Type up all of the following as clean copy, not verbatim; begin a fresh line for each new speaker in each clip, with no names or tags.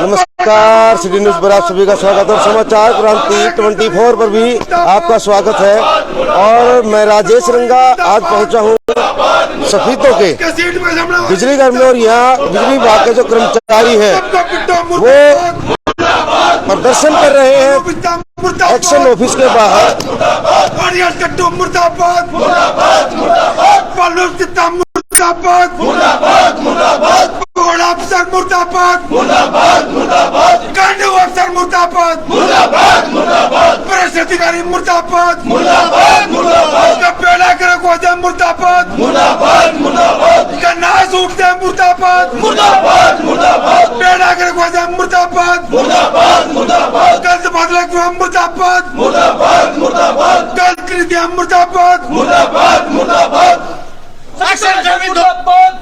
नमस्कार, city news पर आप सभी का स्वागत है। समाचार क्रांति 24 पर भी आपका स्वागत है और मैं राजेश रंगा आज पहुंचा हूं सफीतों के बिजली घर में और यहाँ बिजली विभाग के जो कर्मचारी हैं वो प्रदर्शन कर रहे हैं एक्शन ऑफिस के बाहर। अफसर मुर्दाबाद, मुर्दाबाद, मुर्दाबाद, कांडू अफसर मुर्दाबाद, मुर्दाबाद, मुर्दाबाद, प्रेस अधिकारी मुर्दाबाद, मुर्दाबाद, मुर्दाबाद, का पेड़ा कर रखो मुर्दाबाद, मुर्दाबाद, मुर्दाबाद, का नाश उठते मुर्दाबाद, मुर्दाबाद, मुर्दाबाद, पेड़ा कर रखो मुर्दाबाद, मुर्दाबाद, मुर्दाबाद, कल से बदला क्यों मुर्दाबाद, मुर्दाबाद, मुर्दाबाद, कल कृत्य मुर्दाबाद, मुर्दाबाद, मुर्दाबाद, एक्शन जमीन मुर्दाबाद,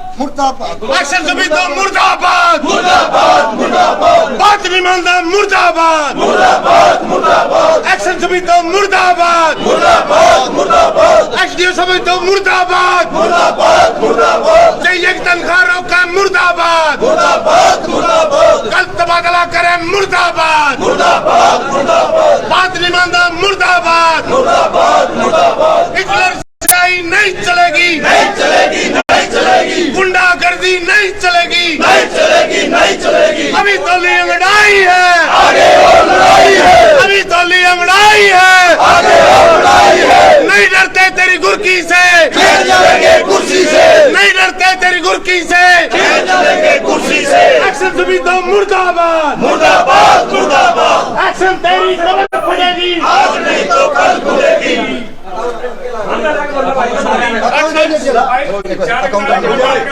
एक्शन जमीन मुर्दाबाद, मुर्दाबाद, मुर्दाबाद, बात विमानदार मुर्दाबाद, मुर्दाबाद, मुर्दाबाद, एक्शन जमीन मुर्दाबाद, मुर्दाबाद, मुर्दाबाद, एसडीओ समिति मुर्दाबाद, मुर्दाबाद, मुर्दाबाद, चाहिए तनख्वाहों का मुर्दाबाद, मुर्दाबाद, मुर्दाबाद, कल तबादला करें मुर्दाबाद, मुर्दाबाद, मुर्दाबाद, बात विमानदार मुर्दाबाद, मुर्दाबाद, मुर्दाबाद, नहीं चलेगी, नहीं चलेगी, नहीं चलेगी, गुंडागर्दी नहीं चलेगी, नहीं चलेगी, नहीं चलेगी, अभी तो लड़ाई है, आगे और लड़ाई है, अभी तो लड़ाई है, आगे और लड़ाई है, नहीं डरते तेरी गुरकी से, खेल जाएंगे कुर्सी से, नहीं डरते तेरी गुरकी से, खेल जाएंगे कुर्सी से, एक्शन सभी तो मुर्दाबाद, मुर्दाबाद, मुर्दाबाद, एक्शन तेरी जरूरत पड़ेगी, आज नहीं तो कल खुलेगी।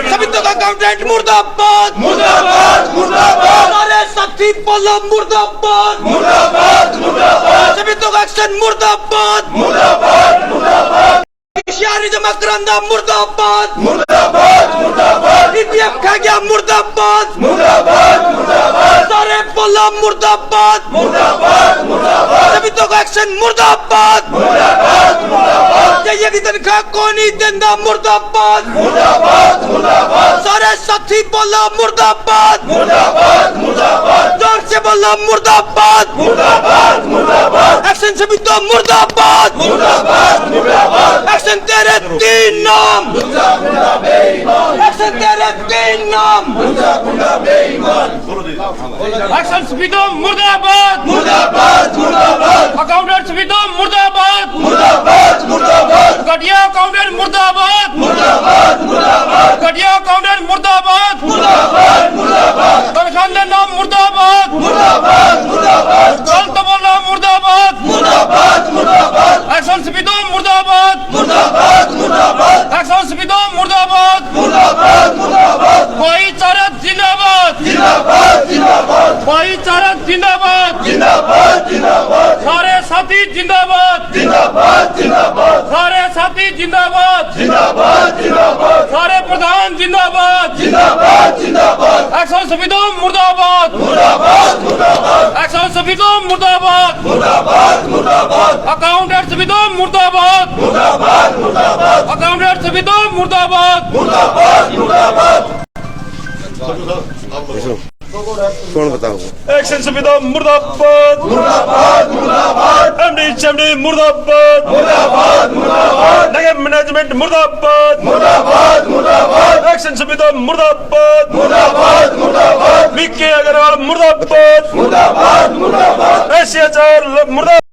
सभी तो अकाउंटेंट मुर्दाबाद, मुर्दाबाद, मुर्दाबाद, सारे साथी बोलो मुर्दाबाद, मुर्दाबाद, मुर्दाबाद, सभी तो एक्शन मुर्दाबाद, मुर्दाबाद, मुर्दाबाद, शहरी जमा करांदा मुर्दाबाद, मुर्दाबाद, मुर्दाबाद, ईपीएफ खा गया मुर्दाबाद, मुर्दाबाद, मुर्दाबाद, सारे बोलो मुर्दाबाद, मुर्दाबाद, मुर्दाबाद, सभी तो एक्शन मुर्दाबाद, मुर्दाबाद, मुर्दाबाद, चाहिए की तनख्वाह कौन नहीं देंदा मुर्दाबाद, मुर्दाबाद, मुर्दाबाद, सारे साथी बोलो मुर्दाबाद, मुर्दाबाद, मुर्दाबाद, जोर से बोलो मुर्दाबाद, मुर्दाबाद, मुर्दाबाद, एक्शन सभी तो मुर्दाबाद, मुर्दाबाद, मुर्दाबाद, एक्शन तेरे तीन नाम, एक्शन तेरे तीन नाम, एक्शन सभी तो मुर्दाबाद, मुर्दाबाद, मुर्दाबाद, अकाउंटेंट सभी तो मुर्दाबाद, मुर्दाबाद, मुर्दाबाद, घटिया अकाउंटेंट मुर्दाबाद, मुर्दाबाद, मुर्दाबाद, घटिया अकाउंटेंट मुर्दाबाद, मुर्दाबाद, मुर्दाबाद, तनख्वाह नाम मुर्दाबाद, मुर्दाबाद, मुर्दाबाद, गलत बोलना मुर्दाबाद, मुर्दाबाद, मुर्दाबाद, एक्शन स्पीडो मुर्दाबाद, मुर्दाबाद, मुर्दाबाद, एक्शन स्पीडो मुर्दाबाद, मुर्दाबाद, मुर्दाबाद, भाईचारा जिंदाबाद, जिंदाबाद, जिंदाबाद, भाईचारा जिंदाबाद, जिंदाबाद, जिंदाबाद, सारे साथी जिंदाबाद, जिंदाबाद, जिंदाबाद, सारे साथी जिंदाबाद, जिंदाबाद, जिंदाबाद, सारे प्रधान जिंदाबाद, जिंदाबाद, जिंदाबाद, एक्शन सफीदो मुर्दाबाद, मुर्दाबाद, मुर्दाबाद, एक्शन सफीदो मुर्दाबाद, मुर्दाबाद, मुर्दाबाद, अकाउंटेंट सफीदो मुर्दाबाद, मुर्दाबाद, मुर्दाबाद, अकाउंटेंट सफीदो मुर्दाबाद, मुर्दाबाद, मुर्दाबाद, कौन बताओ? एक्शन सफीदो मुर्दाबाद, मुर्दाबाद, मुर्दाबाद, एमडी चमडी मुर्दाबाद, मुर्दाबाद, मुर्दाबाद, नगर मैनेजमेंट मुर्दाबाद, मुर्दाबाद, मुर्दाबाद, एक्शन सफीदो मुर्दाबाद, मुर्दाबाद, मुर्दाबाद, विक्की अग्रवाल मुर्दाबाद, मुर्दाबाद, मुर्दाबाद, एसएचआर मुर्दाबाद,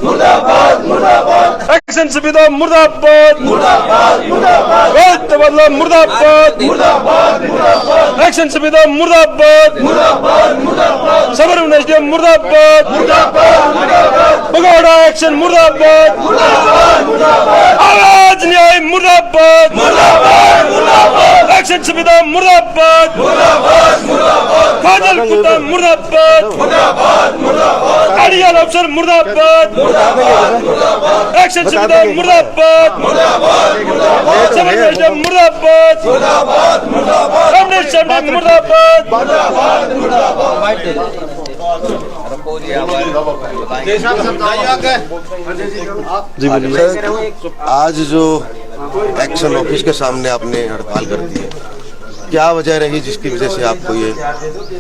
मुर्दाबाद, मुर्दाबाद, एक्शन सफीदो मुर्दाबाद, मुर्दाबाद, मुर्दाबाद, तबादला मुर्दाबाद, मुर्दाबाद, मुर्दाबाद, एक्शन सफीदो मुर्दाबाद, मुर्दाबाद, मुर्दाबाद, समर नेशनल मुर्दाबाद, मुर्दाबाद, मुर्दाबाद, भगोड़ा एक्शन मुर्दाबाद, मुर्दाबाद, मुर्दाबाद, आवाज न्याय मुर्दाबाद, मुर्दाबाद, मुर्दाबाद, एक्शन सफीदो मुर्दाबाद, मुर्दाबाद, मुर्दाबाद, फाजल कुत्ता मुर्दाबाद, मुर्दाबाद, मुर्दाबाद, आड़ियाल अफसर मुर्दाबाद, मुर्दाबाद, मुर्दाबाद, एक्शन सफीदो मुर्दाबाद, मुर्दाबाद, मुर्दाबाद, समर नेशनल मुर्दाबाद, मुर्दाबाद, मुर्दाबाद, एमडी चमडी मुर्दाबाद, मुर्दाबाद, मुर्दाबाद, जी बोलिए। आज जो एक्शन ऑफिस के सामने आपने हड़ताल कर दी है,
क्या वजह रही जिसकी वजह से आपको ये?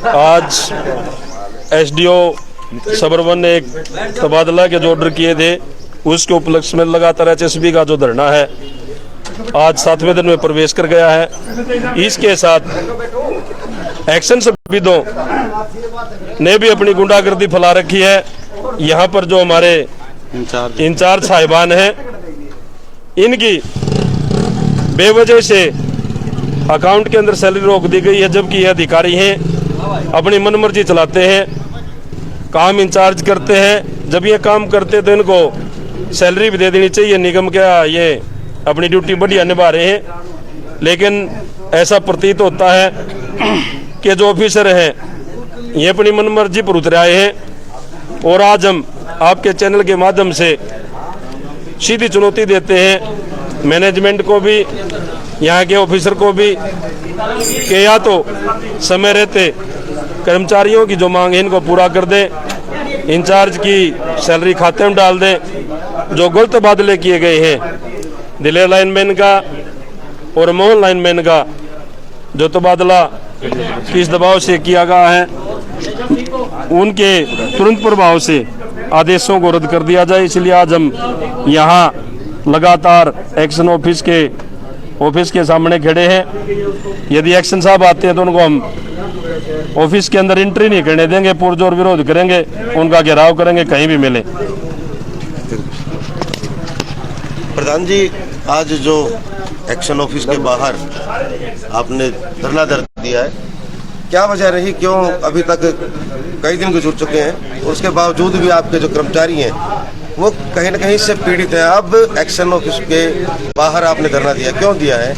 आज एसडीओ सबरवन ने एक तबादला के जो ऑर्डर किए थे उसके उपलक्ष्य में लगातार एचएसबी का जो धरना है आज 7वें दिन में प्रवेश कर गया है। इसके साथ एक्शन संविदों ने भी अपनी गुंडागर्दी फैला रखी है। यहाँ पर जो हमारे इंचार्ज साहिबान हैं इनकी बेवजह से अकाउंट के अंदर सैलरी रोक दी गई है, जबकि ये अधिकारी हैं अपनी मनमर्जी चलाते हैं, काम इंचार्ज करते हैं। जब ये काम करते तो इनको सैलरी भी दे देनी चाहिए। निगम क्या ये अपनी ड्यूटी बढ़िया निभा रहे हैं, लेकिन ऐसा प्रतीत होता है कि जो ऑफिसर हैं ये अपनी मनमर्जी पर उतर आए हैं। और आज हम आपके चैनल के माध्यम से सीधी चुनौती देते हैं मैनेजमेंट को भी, यहाँ के ऑफिसर को भी, कि या तो समय रहते कर्मचारियों की जो मांग है इनको पूरा कर दें, इंचार्ज की सैलरी खाते में डाल दें। जो गलत तबादले किए गए हैं दिलेर लाइनमैन का और मोहन लाइनमैन का जो तबादला किस दबाव से किया गया है उनके तुरंत प्रभाव से आदेशों को रद्द कर दिया जाए। इसलिए आज हम यहाँ लगातार एक्शन ऑफिस के सामने खड़े हैं। यदि एक्शन साहब आते हैं तो उनको हम ऑफिस के अंदर एंट्री नहीं करने देंगे, पुरजोर विरोध करेंगे, उनका घेराव करेंगे कहीं भी मिले।
प्रधान जी, आज जो एक्शन ऑफिस के बाहर आपने धरना दर्ज दिया है, क्या वजह रही? क्यों अभी तक कई दिन गुजर चुके हैं, उसके बावजूद भी आपके जो कर्मचारी हैं वो कहीं ना कहीं से पीड़ित है। अब एक्शन ऑफिस के बाहर आपने धरना दिया, क्यों दिया है?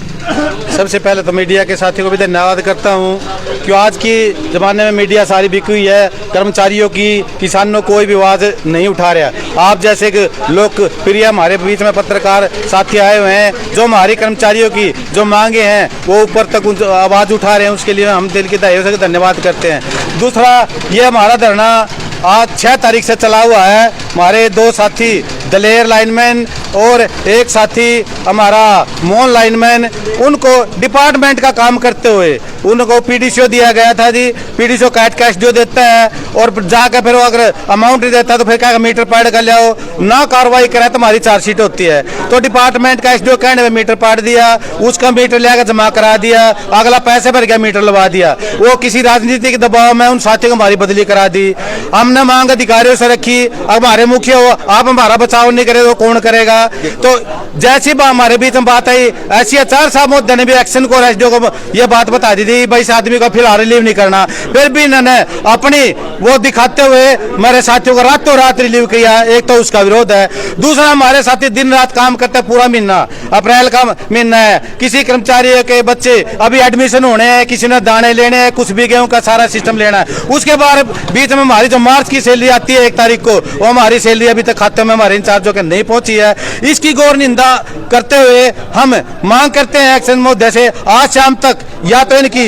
सबसे पहले तो मीडिया के साथियों को भी धन्यवाद करता हूं कि आज की ज़माने में मीडिया सारी बिकी हुई है, कर्मचारियों की, किसानों कोई भी आवाज़ नहीं उठा रहा। आप जैसे लोकप्रिय हमारे बीच में पत्रकार साथी आए हुए हैं जो हमारी कर्मचारियों की जो मांगे हैं वो ऊपर तक आवाज़ उठा रहे हैं, उसके लिए हम दिल की तहे से धन्यवाद करते हैं। दूसरा, ये हमारा धरना आज 6 तारीख से चला हुआ है। हमारे 2 साथी दलेर लाइनमैन और एक साथी हमारा मोहन लाइनमैन, उनको डिपार्टमेंट का काम करते हुए उनको पीडीसीओ दिया गया था जी। पीडीसीओ कैश जो देता है और जाकर फिर वो अगर अमाउंट नहीं देता तो फिर क्या मीटर पैड कर लिया ना कार्रवाई करे तो हमारी चार्जशीट होती है। तो डिपार्टमेंट का एसडीओ कहने में मीटर पाट दिया, उसका मीटर लेकर जमा करा दिया, अगला पैसे भर गया मीटर लगा दिया। वो किसी राजनीतिक दबाव में उन साथियों को हमारी बदली करा दी। हमने मांग अधिकारियों से रखी, अब हमारे मुखिया हो आप हमारा बचाव नहीं करे तो कौन करेगा? तो जैसी हमारे बीच में बात आई ऐसी आचार साहब महोदय ने भी एक्शन को एसडीओ को ये बात बता दी थी भाई इस आदमी को फिलहाल रिलीव नहीं करना। फिर भी इन्होंने अपनी वो दिखाते हुए मेरे साथियों को रातों रात रिलीव किया। एक तो उसका विरोध है, दूसरा हमारे साथी दिन रात काम करते पूरा महीना, अप्रैल का महीना है, किसी कर्मचारी के बच्चे अभी एडमिशन होने हैं, किसी ने दाने लेने हैं, कुछ भी गेहूं का सारा सिस्टम लेना है। उसके बाद बीच में हमारी जो मार्च की सैलरी आती है 1 तारीख को, वो हमारी सैलरी अभी तक खाते में हमारे इंचार्जों के नहीं पहुंची है। इसकी गौर निंदा करते हुए हम मांग करते हैं एक्शन महोदय से आज शाम तक या तो इनकी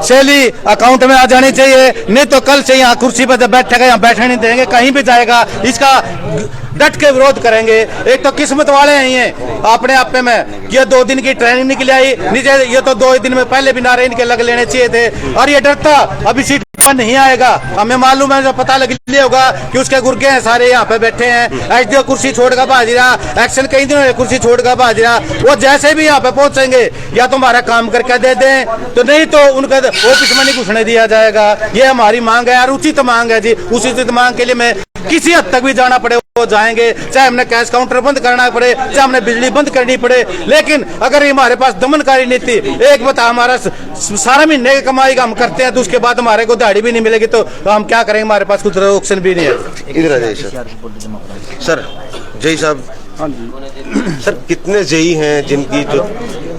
सैलरी अकाउंट में आ जानी चाहिए, नहीं तो कल से यहाँ कुर्सी पर जब बैठेगा यहाँ बैठने नहीं देंगे, कहीं भी जाएगा इसका डट के विरोध करेंगे। एक तो किस्मत वाले हैं ये अपने आप में ये 2 दिन की ट्रेनिंग निकली आई नीचे, ये तो 2 दिन में पहले भी नारे इनके लग लेने चाहिए थे और ये डरता अभी सीट पर नहीं आएगा। हमें मालूम है, जो पता लग लिया होगा कि उसके गुर्गे हैं सारे यहाँ पे बैठे हैं। एसडीओ कुर्सी छोड़कर भाज रहा, एक्शन कई दिनों कुर्सी छोड़कर भाज रहा। वो जैसे भी यहाँ पे पहुंचेंगे या तो हमारा काम करके दे दें, तो नहीं तो उनका ऑफिस में नहीं घुसने दिया जाएगा। ये हमारी मांग है यार, उचित मांग है जी। उचित मांग के लिए मैं किसी हद तक भी जाना पड़े वो जाएंगे, चाहे हमने कैश काउंटर बंद करना पड़े, चाहे हमने बिजली बंद करनी पड़े। लेकिन अगर हमारे पास दमनकारी नीति एक बता हमारा सारा महीने की कमाई का हम करते हैं तो उसके बाद हमारे को दाढ़ी भी नहीं मिलेगी तो हम क्या करेंगे? हमारे पास कुछ ऑप्शन भी नहीं है।
इधर आ जाइए सर। जय साहब, सर कितने जेई हैं जिनकी जो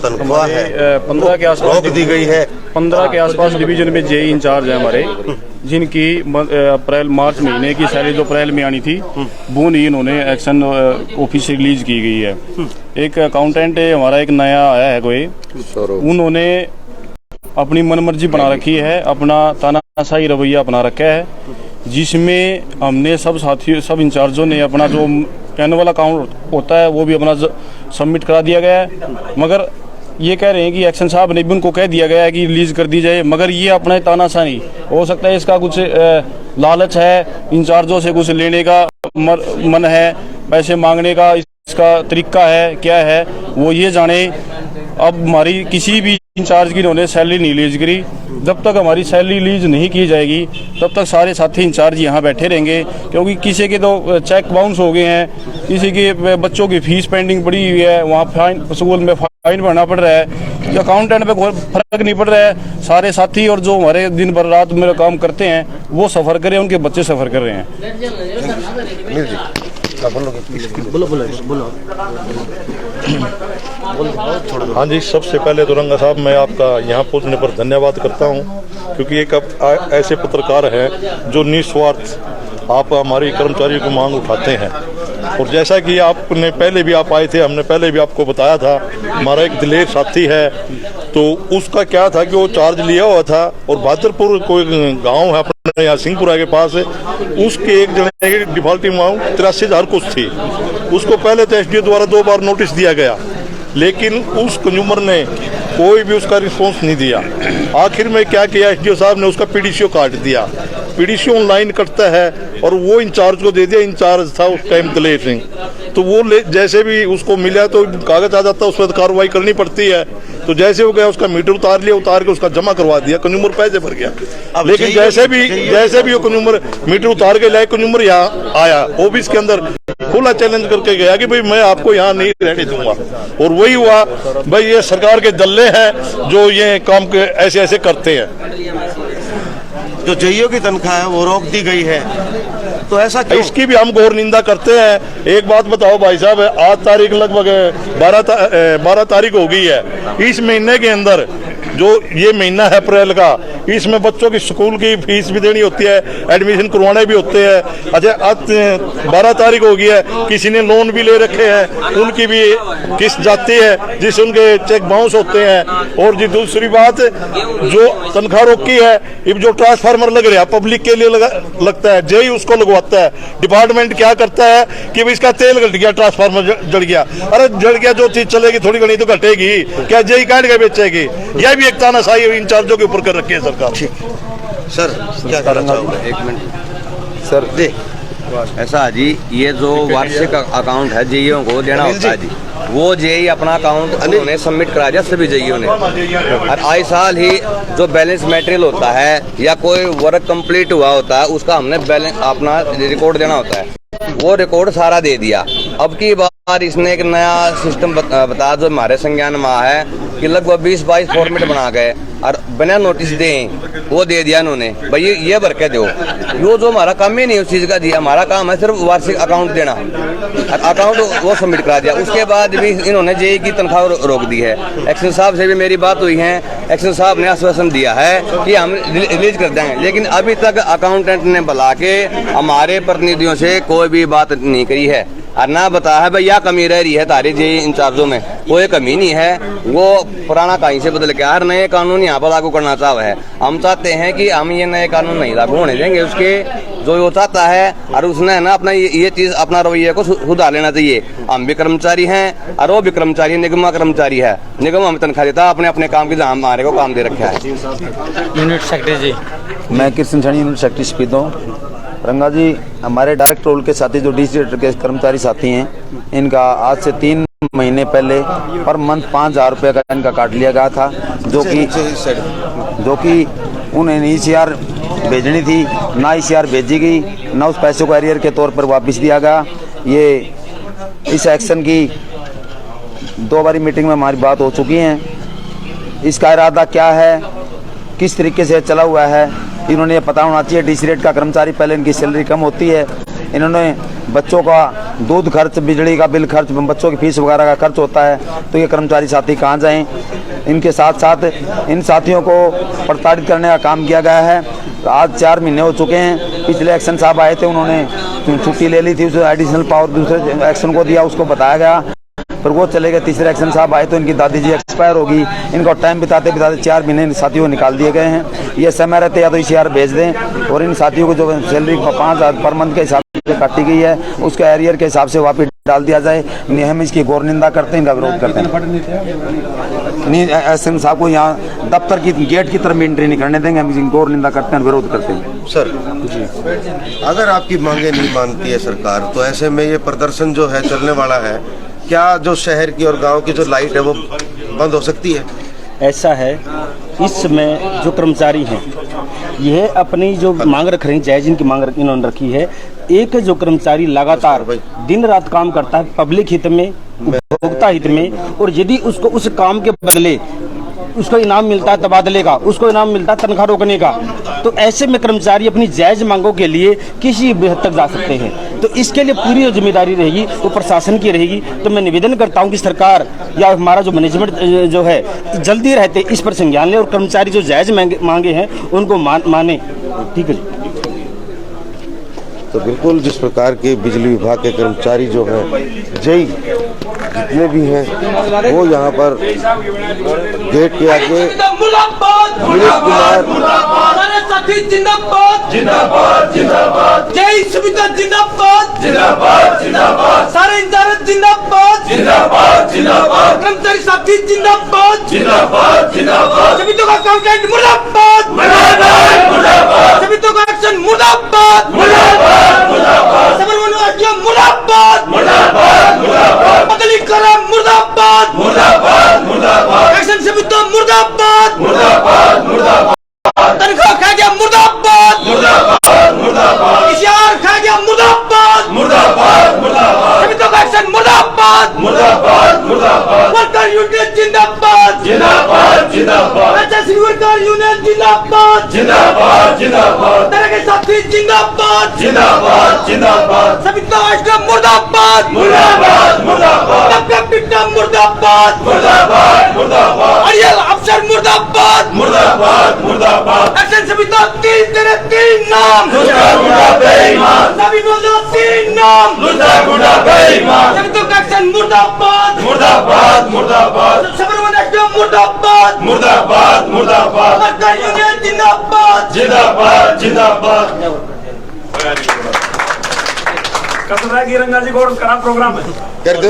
तनख्वाह है
15 के आसपास
रोक दी गई है?
15 के आसपास डिवीजन में जेई इंचार्ज है हमारे, जिनकी अप्रैल मार्च महीने की सैलरी जो अप्रैल में आनी थी वो नहीं इन्होंने एक्शन ऑफिस से रिलीज की गई है। एक अकाउंटेंट है हमारा, एक नया आया है कोई, उन्होंने अपनी मनमर्जी बना रखी है, अपना तानाशाही रवैया अपना रखा है, जिसमें हमने सब साथियों सब इंचार्जों ने अपना जो एनुअल अकाउंट होता है वो भी अपना सबमिट करा दिया गया है। मगर ये कह रहे हैं कि एक्शन साहब ने भी उनको कह दिया गया है कि रिलीज कर दी जाए, मगर ये अपना तानाशाही हो सकता है, इसका कुछ लालच है, इंचार्जों से कुछ लेने का मन है, पैसे मांगने का इसका तरीका है, क्या है वो ये जाने। अब हमारी किसी भी इंचार्ज की इन्होंने सैलरी नहीं रिलीज करी, जब तक हमारी सैलरी रिलीज नहीं की जाएगी तब तक सारे साथी इंचार्ज यहाँ बैठे रहेंगे, क्योंकि किसी के तो चेक बाउंस हो गए हैं, किसी के बच्चों की फीस पेंडिंग पड़ी हुई है, वहाँ फाइन स्कूल में फाइन भरना पड़ रहा है, अकाउंटेंट पे कोई फर्क नहीं पड़ रहा है। सारे साथी और जो हमारे दिन भर रात में काम करते हैं वो सफ़र करें, उनके बच्चे सफ़र कर रहे हैं।
हाँ जी, सबसे पहले तो रंगा साहब मैं आपका यहाँ पहुँचने पर धन्यवाद करता हूँ, क्योंकि एक ऐसे पत्रकार हैं जो निस्वार्थ आप हमारी कर्मचारियों की मांग उठाते हैं। और जैसा कि आपने पहले भी आप आए थे, हमने पहले भी आपको बताया था, हमारा एक दिलेर साथी है, तो उसका क्या था कि वो चार्ज लिया हुआ था और भादरपुर कोई गांव है अपने यहाँ सिंहपुरा के पास, उसके एक जने की डिफॉल्टिंग अमाउंट 83,000 कुछ थी। उसको पहले तो एसडीओ द्वारा 2 बार नोटिस दिया गया, लेकिन उस कंज्यूमर ने कोई भी उसका रिस्पॉन्स नहीं दिया। आखिर में क्या किया, एसडीओ साहब ने उसका पीडीसीओ काट दिया। पीडीसीओ ऑनलाइन कटता है और वो इंचार्ज को दे दिया, इंचार्ज था उस टाइम दिलेर सिंह, तो वो जैसे भी उसको मिला तो कागज आ जाता है, उस पर कार्रवाई करनी पड़ती है। तो जैसे वो गया उसका मीटर उतार लिया, उतार के उसका जमा करवा दिया, कंज्यूमर पैसे भर गया। लेकिन जैसे भी वो कंज्यूमर मीटर उतार के लाए, कंज्यूमर यहाँ आया ऑफिस के अंदर खुला चैलेंज करके गया कि भाई मैं आपको यहाँ नहीं रहने दूंगा। और वही हुआ भाई, ये सरकार के दल्ले हैं जो ये काम के ऐसे ऐसे करते हैं।
जो जइयो की तनख्वाह है वो रोक दी गई है, तो ऐसा क्यों?
इसकी भी हम घोर निंदा करते हैं। एक बात बताओ भाई साहब, आज तारीख लगभग 12 तारीख हो गई है। इस महीने के अंदर जो ये महीना है अप्रैल का, इसमें बच्चों की स्कूल की फीस भी देनी होती है, एडमिशन करवाने भी होते हैं। अच्छा, आज 12 तारीख हो गई है, किसी ने लोन भी ले रखे हैं, उनकी भी किस्त जाती है जिससे उनके चेक बाउंस होते हैं। और जी दूसरी बात, जो तनख्वाह रोकी है, जो ट्रांसफार्मर लग रहा है पब्लिक के लिए लगता है, जेई उसको लगवाता है। डिपार्टमेंट क्या करता है कि भाई इसका तेल घट गया, ट्रांसफार्मर जल गया। अरे जल गया, जो चीज चलेगी थोड़ी घनी तो घटेगी, क्या जेई काट के बेचेगी? यह भी एक तानाशाही इंचार्जों के ऊपर कर रखी है सरकार।
सर क्या करना चाहोगे?
1 मिनट सर, ऐसा जी, ये जो वार्षिक अकाउंट है जेईओ को देना होता है जी, वो जेई अपना अकाउंट उन्होंने सबमिट करा दिया सभी जेईओ ने। और आए साल ही जो बैलेंस मटेरियल होता है या कोई वर्क कंप्लीट हुआ होता है, उसका हमने बैलेंस अपना रिकॉर्ड देना होता है, वो रिकॉर्ड सारा दे दिया। अब की बार इसने एक नया सिस्टम बता जो हमारे संज्ञान में है कि लगभग 20-22 फॉर्मेट बना गए और बिना नोटिस दें वो दे दिया इन्होंने, भाई ये भर के दो। जो हमारा काम ही नहीं उस चीज़ का दिया, हमारा काम है सिर्फ वार्षिक अकाउंट देना, अकाउंट वो सबमिट करा दिया। उसके बाद भी इन्होंने जेई की तनख्वाह रोक दी है। एक्शन साहब से भी मेरी बात हुई है, एक्शन साहब ने आश्वासन दिया है कि हम रिलीज कर देंगे, लेकिन अभी तक अकाउंटेंट ने बुला के हमारे प्रतिनिधियों से कोई भी बात नहीं करी है और ना बताया है भाई यह कमी रह रही है तारी जेई इंचार्जों में। कोई कमी नहीं है, वो पुराना कहीं से बदल के हर नए कानून यहाँ पर लागू करना चाहते हैं। हम चाहते हैं कि हम ये नए कानून नहीं लागू होने देंगे, उसके जो वो चाहता है और उसने ना अपना ये चीज़ अपना रवैये को सुधार लेना चाहिए। हम भी कर्मचारी हैं और वो भी कर्मचारी, निगम कर्मचारी है, निगम हमें तनख्वाह देता है अपने अपने काम की, जहाँ हमारे को काम दे रखा है।
यूनिट सेक्रेटरी जी,
मैं Krishna Saini unit secretary speed हूँ। रंगा जी, हमारे डायरेक्ट रोल के साथी जो डीसी के कर्मचारी साथी हैं, इनका आज से 3 महीने पहले पर मंथ 5,000 रुपये का इनका काट लिया गया था, जो कि उन्हें ECR भेजनी थी, ना ECR भेजी गई, ना उस पैसों को एरियर के तौर पर वापस दिया गया। ये इस एक्शन की 2 बारी मीटिंग में हमारी बात हो चुकी है। इसका इरादा क्या है, किस तरीके से चला हुआ है, इन्होंने ये पता होना चाहिए। डीसी रेट का कर्मचारी, पहले इनकी सैलरी कम होती है, इन्होंने बच्चों का दूध खर्च, बिजली का बिल खर्च, बच्चों की फीस वगैरह का खर्च होता है, तो ये कर्मचारी साथी कहाँ जाएं। इनके साथ साथ इन साथियों को प्रताड़ित करने का काम किया गया है। आज 4 महीने हो चुके हैं। पिछले एक्शन साहब आए थे, उन्होंने छुट्टी ले ली थी, उसे एडिशनल पावर दूसरे एक्शन को दिया, उसको बताया गया, पर वो चले गए। तीसरे एक्शन साहब आए तो इनकी दादी जी एक्सपायर होगी, इनको टाइम बिताते बिताते 4 महीने साथियों को निकाल दिए गए हैं। ये समय रहते या तो ECR भेज दें, और इन साथियों को जो सैलरी 5,000 पर मंथ के हिसाब से काटी गई है, उसका एरियर के हिसाब से वापस डाल दिया जाए। हम इसकी घोर निंदा करते हैं, इनका विरोध करते हैं। नहीं एसएम साहब को यहाँ दफ्तर की गेट की तरफ एंट्री नहीं करने देंगे। हम इनकी और निंदा करते हैं, विरोध करते हैं।
सर जी, अगर आपकी मांगे नहीं मानती है सरकार, तो ऐसे में ये प्रदर्शन जो है चलने वाला है, क्या जो शहर की और गांव की जो लाइट है वो बंद हो सकती है?
ऐसा है, इस समय जो कर्मचारी हैं यह अपनी जो मांग रख रहे हैं, जायज़ इनकी मांग इन्होंने रखी है। एक जो कर्मचारी लगातार दिन रात काम करता है पब्लिक हित में, उपभोक्ता हित में, और यदि उसको उस काम के बदले उसको इनाम मिलता है तबादले का, उसको इनाम मिलता है तनख्वाह रोकने का, तो ऐसे में कर्मचारी अपनी जायज़ मांगों के लिए किसी भी हद तक जा सकते हैं। तो इसके लिए पूरी जिम्मेदारी रहेगी वो प्रशासन की रहेगी। तो मैं निवेदन करता हूं कि सरकार या हमारा जो मैनेजमेंट जो है जल्दी रहते इस पर संज्ञान ले और कर्मचारी जो जायज़ मांगे हैं उनको माने। ठीक है जी।
तो बिल्कुल जिस प्रकार के बिजली विभाग के कर्मचारी जो हैं, जय जितने भी हैं, वो यहाँ पर गेट के आगे विनीत कुमार
जिंदाबाद जिंदाबाद, जय सुविधा जिंदाबाद जिंदाबाद जिंदाबाद, सारे इंतजार जिंदाबाद जिंदाबाद जिंदाबाद, कर्मचारी साथी जिंदाबाद जिंदाबाद जिंदाबाद, सभी तो का काउंटेंट मुर्दाबाद मुर्दाबाद मुर्दाबाद, सभी तो का एक्शन मुर्दाबाद मुर्दाबाद मुर्दाबाद, सबरमन आज्ञा मुर्दाबाद मुर्दाबाद मुर्दाबाद, बदली करा मुर्दाबाद मुर्दाबाद मुर्दाबाद, एक्शन सभी तो मुर्दाबाद मुर्दाबाद मुर्दाबाद, तनख्वाह खा गया मुर्दाबाद मुर्दाबाद मुर्दाबाद, इशार खा गया मुर्दाबाद मुर्दाबाद मुर्दाबाद, सभी तो एक्शन मुर्दाबाद मुर्दाबाद मुर्दाबाद, वर्कर यूनियन जिंदाबाद जिंदाबाद जिंदाबाद, एचएससी वर्कर यूनियन जिंदाबाद जिंदाबाद जिंदाबाद, तरह के साथी जिंदाबाद जिंदाबाद जिंदाबाद, सभी तो एक्शन मुर्दाबाद मुर्दाबाद मुर्दाबाद, तबका पिट्टा मुर्दाबाद मुर्दाबाद मुर्दाबाद, अरियल अफसर मुर्दाबाद मुर्दाबाद मुर्दाबाद, एक्शन सभी तो तीन नाम सभी बोलो तीन नाम सभी तो एक्शन मुर्दाबाद मुर्दाबाद मुर्दाबाद, सबरमन एक्शन मुर्दाबाद मुर्दाबाद मुर्दाबाद, वर्कर यूनियन जिंदाबाद जिंदाबाद जिंदाबाद। रंगा जी गौड़ करा प्रोग्राम है
कर दो।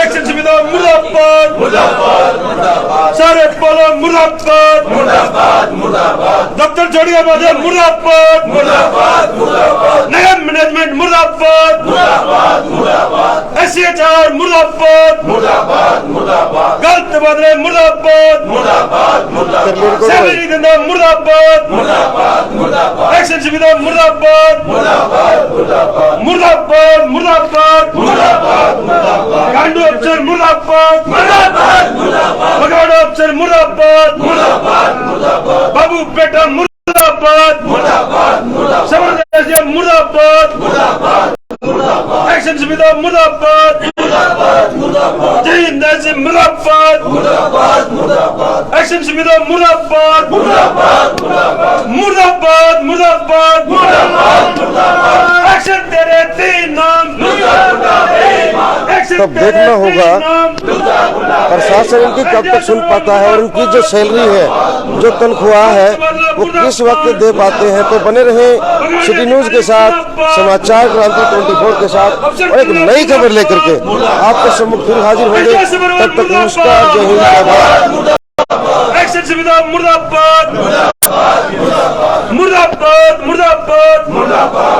एक्शन सुविधा मुर्दाबाद मुर्दाबाद मुर्दाबाद, सारे बोलो मुर्दाबाद मुर्दाबाद मुर्दाबाद, दफ्तर छोड़िए बाजे मुर्दाबाद मुर्दाबाद मुर्दाबाद, नया मैनेजमेंट मुर्दाबाद मुर्दाबाद मुर्दाबाद, एससीएचआर मुर्दाबाद मुर्दाबाद मुर्दाबाद, गलत बदले मुर्दाबाद मुर्दाबाद मुर्दाबाद, सैलरी धंधा मुर्दाबाद मुर्दाबाद मुर्दाबाद, एक्शन सुविधा मुर्दाबाद मुर्दाबाद मुर्दाबाद मुर्दाबाद मुर्दाबाद मुर्दाबाद मुर्दाबाद, गांडू अफसर मुर्दाबाद मुर्दाबाद मुर्दाबाद, बगाड़ अफसर मुर्दाबाद मुर्दाबाद मुर्दाबाद, बाबू बेटा मुर्दाबाद मुर्दाबाद मुर्दाबाद, समरदेश मुर्दाबाद मुर्दाबाद मुर्दाबाद, एक्शन सुविधा मुर्दाबाद मुर्दाबाद मुर्दाबाद, जय हिंद मुर्दाबाद मुर्दाबाद मुर्दाबाद, एक्शन सुविधा मुर्दाबाद मुर्दाबाद मुर्दाबाद मुर्दाबाद मुर्दाबाद मुर्दाबाद मुर्दाबाद, एक्शन तेरे तीन नाम
तब देखना होगा प्रशासन इनकी कब तक सुन पाता है और उनकी जो सैलरी है, जो तनख्वाह है, वो किस वक्त दे पाते हैं। तो बने रहे सिटी न्यूज के साथ, समाचार क्रांति 24 के साथ, और एक नई खबर लेकर के आपके सम्मुख फिर हाजिर होंगे। तब तक नमस्कार, जय हिंद, जय भारत।
एक्शन सुविधा मुर्दाबाद मुर्दाबाद मुर्दाबाद मुर्दाबाद मुर्दाबाद।